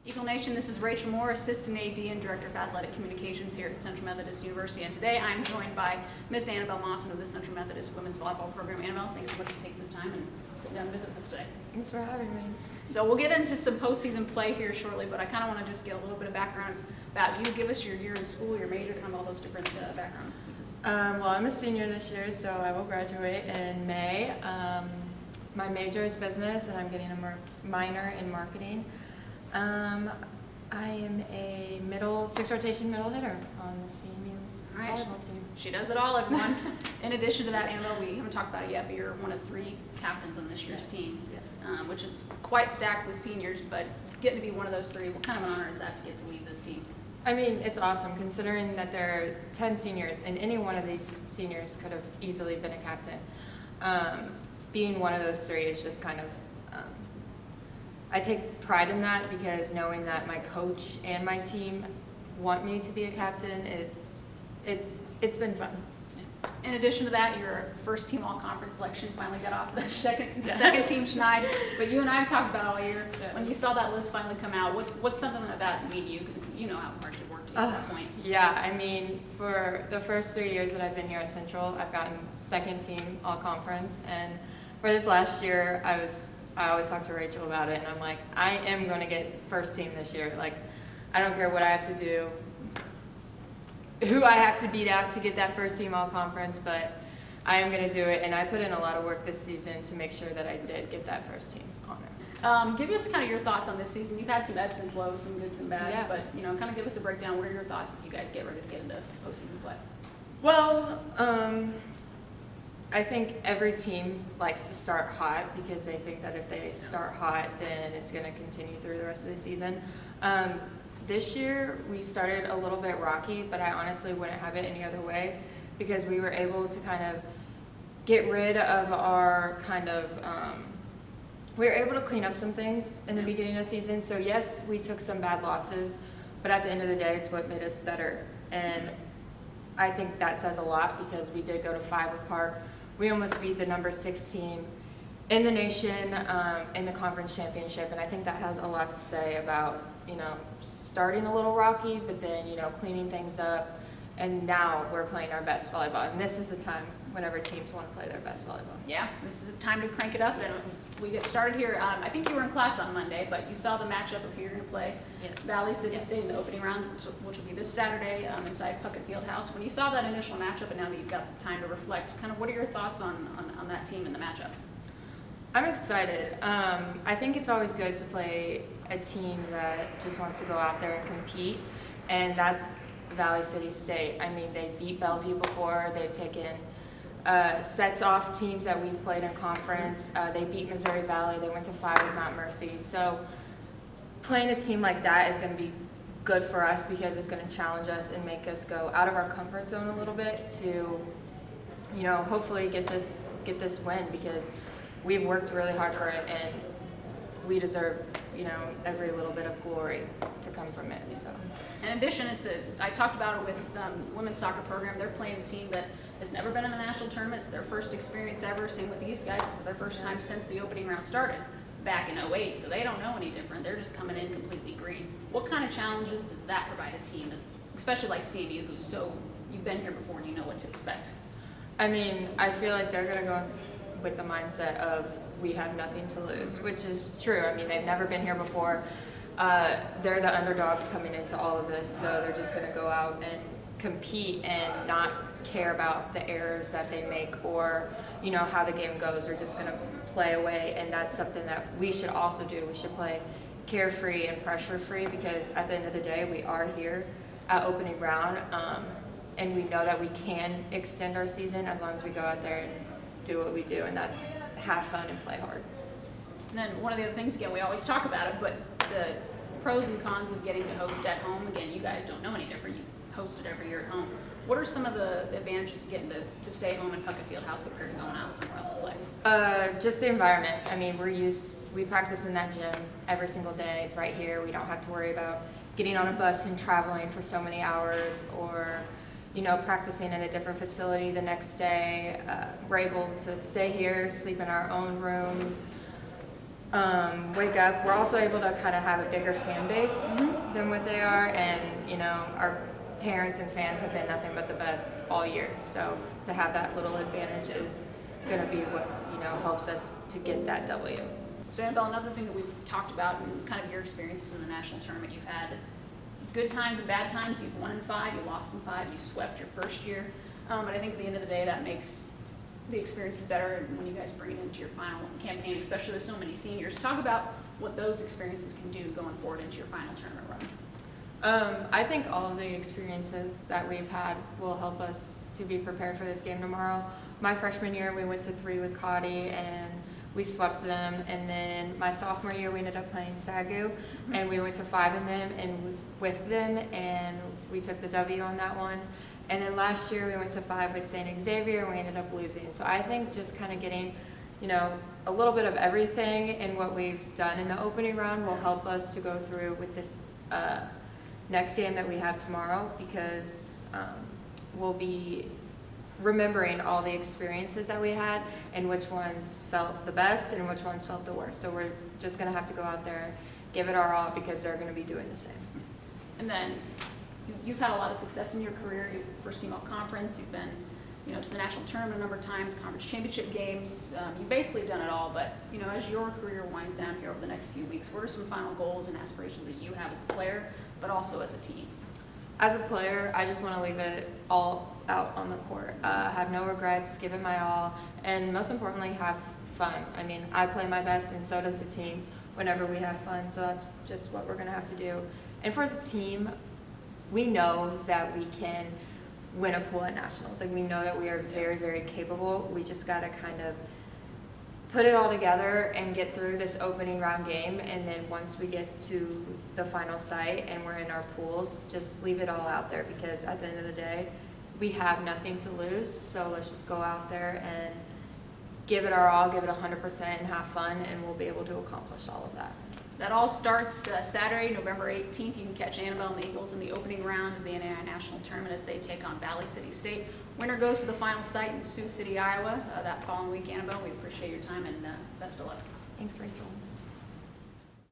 Eagle Nation, this is Rachel Moore, Assistant AD and Director of Athletic Communications here at Central Methodist University. And today I'm joined by Miss Annabelle Maassen of the Central Methodist Women's Volleyball Program. Annabelle, thanks so much for taking some time and sitting down and visit with us today. Thanks for having me. So we'll get into some postseason play here shortly, but I kind of want to just get a little bit of background about you. Give us your year in school, your major, kind of all those different background pieces. Well, I'm a senior this year, so I will graduate in May. My major is business, and I'm getting a minor in marketing. I am a six rotation middle hitter on the CMU volleyball team. She does it all, everyone. In addition to that, Annabelle, we haven't talked about it yet, but you're one of 3 captains on this year's team, which is quite stacked with seniors, but getting to be one of those 3, what kind of an honor is that to get to lead this team? I mean, it's awesome considering that there are 10 seniors, and any one of these seniors could have easily been a captain. Being one of those 3 is just kind of I take pride in that because knowing that my coach and my team want me to be a captain, it's been fun. In addition to that, your first team all-conference selection finally got off the second team schneid. But you and I have talked about all year. When you saw that list finally come out, what's something that that mean to you? Because you know how hard it worked to get to that point. Yeah, I mean, for the first 3 years that I've been here at Central, I've gotten second team all-conference, and for this last year, I always talk to Rachel about it, and I'm like, I am going to get first team this year. Like, I don't care what I have to do, who I have to beat out to get that first team all conference, but I am going to do it, and I put in a lot of work this season to make sure that I did get that first team honor. Give us kind of your thoughts on this season. You've had some ebbs and flows, some goods and bads, but kind of give us a breakdown. What are your thoughts as you guys get ready to get into postseason play? Well, I think every team likes to start hot because they think that if they start hot, then it's going to continue through the rest of the season. This year, we started a little bit rocky, but I honestly wouldn't have it any other way because we were able to kind of get rid of our we were able to clean up some things in the beginning of the season. So yes, we took some bad losses, but at the end of the day, it's what made us better. And I think that says a lot because we did go to 5 with Park. We almost beat the number 16 in the nation in the conference championship, and I think that has a lot to say about starting a little rocky, but then cleaning things up, and now we're playing our best volleyball. And this is the time whenever teams want to play their best volleyball. Yeah, this is the time to crank it up, and we get started here. I think you were in class on Monday, but you saw the matchup of who you're going to play. Valley City State in the opening round, which will be this Saturday inside Puckett Field House. When you saw that initial matchup, and now that you've got some time to reflect, kind of what are your thoughts on that team and the matchup? I'm excited. I think it's always good to play a team that just wants to go out there and compete, and that's Valley City State. I mean, they beat Bellevue before. They've taken sets off teams that we've played in conference. They beat Missouri Valley. They went to 5 with Mount Mercy. So playing a team like that is going to be good for us because it's going to challenge us and make us go out of our comfort zone a little bit to, hopefully get this win because we've worked really hard for it and we deserve, every little bit of glory to come from it. So. In addition, I talked about it with women's soccer program. They're playing a team that has never been in the national tournament. It's their first experience ever. Same with these guys. It's their first time since the opening round started back in 2008, so they don't know any different. They're just coming in completely green. What kind of challenges does that provide a team that's, especially like CMU, you've been here before and you know what to expect? I mean, I feel like they're going to go with the mindset of we have nothing to lose, which is true. I mean, they've never been here before. They're the underdogs coming into all of this, so they're just going to go out and compete and not care about the errors that they make or, how the game goes. They're just going to play away, and that's something that we should also do. We should play carefree and pressure-free because at the end of the day, we are here at opening round, and we know that we can extend our season as long as we go out there and do what we do, and that's have fun and play hard. And then one of the other things, again, we always talk about it, but the pros and cons of getting to host at home. Again, you guys don't know any different. You hosted every year at home. What are some of the advantages of getting to stay home in Puckett Field House compared to going out somewhere else to play? Just the environment. I mean, we practice in that gym every single day. It's right here. We don't have to worry about getting on a bus and traveling for so many hours or practicing in a different facility the next day. We're able to stay here, sleep in our own rooms. wake up. We're also able to kind of have a bigger fan base than what they are, and our parents and fans have been nothing but the best all year. So to have that little advantage is going to be what helps us to get that W. So Annabelle, another thing that we've talked about and kind of your experiences in the national tournament, you've had good times and bad times. You've won in 5, you lost in 5, you swept your first year. But I think at the end of the day, that makes the experiences better when you guys bring it into your final campaign, especially with so many seniors. Talk about what those experiences can do going forward into your final tournament run. I think all of the experiences that we've had will help us to be prepared for this game tomorrow. My freshman year, we went to 3 with Cotty and we swept them, and then my sophomore year, we ended up playing Sagu, and we went to 5 in them and with them, and we took the W on that one. And then last year, we went to 5 with St. Xavier, and we ended up losing. So I think just kind of getting, a little bit of everything in what we've done in the opening round will help us to go through with this next game that we have tomorrow, because we'll be remembering all the experiences that we had and which ones felt the best and which ones felt the worst. So we're just going to have to go out there, give it our all, because they're going to be doing the same. And then you've had a lot of success in your career. You've first team all conference. You've been, to the national tournament a number of times, conference championship games. You've basically done it all. But as your career winds down here over the next few weeks, what are some final goals and aspirations that you have as a player, but also as a team? As a player, I just want to leave it all out on the court. Have no regrets, give it my all, and most importantly, have fun. I mean, I play my best, and so does the team whenever we have fun. So that's just what we're going to have to do. And for the team, we know that we can win a pool at nationals. Like, we know that we are very, very capable. We just got to kind of put it all together and get through this opening round game, and then once we get to the final site and we're in our pools, just leave it all out there, because at the end of the day, we have nothing to lose. So let's just go out there and give it our all, give it 100%, and have fun, and we'll be able to accomplish all of that. That all starts Saturday, November 18th. You can catch Annabelle and the Eagles in the opening round of the NAIA National Tournament as they take on Valley City State. Winner goes to the final site in Sioux City, Iowa that following week. Annabelle, we appreciate your time and best of luck. Thanks, Rachel.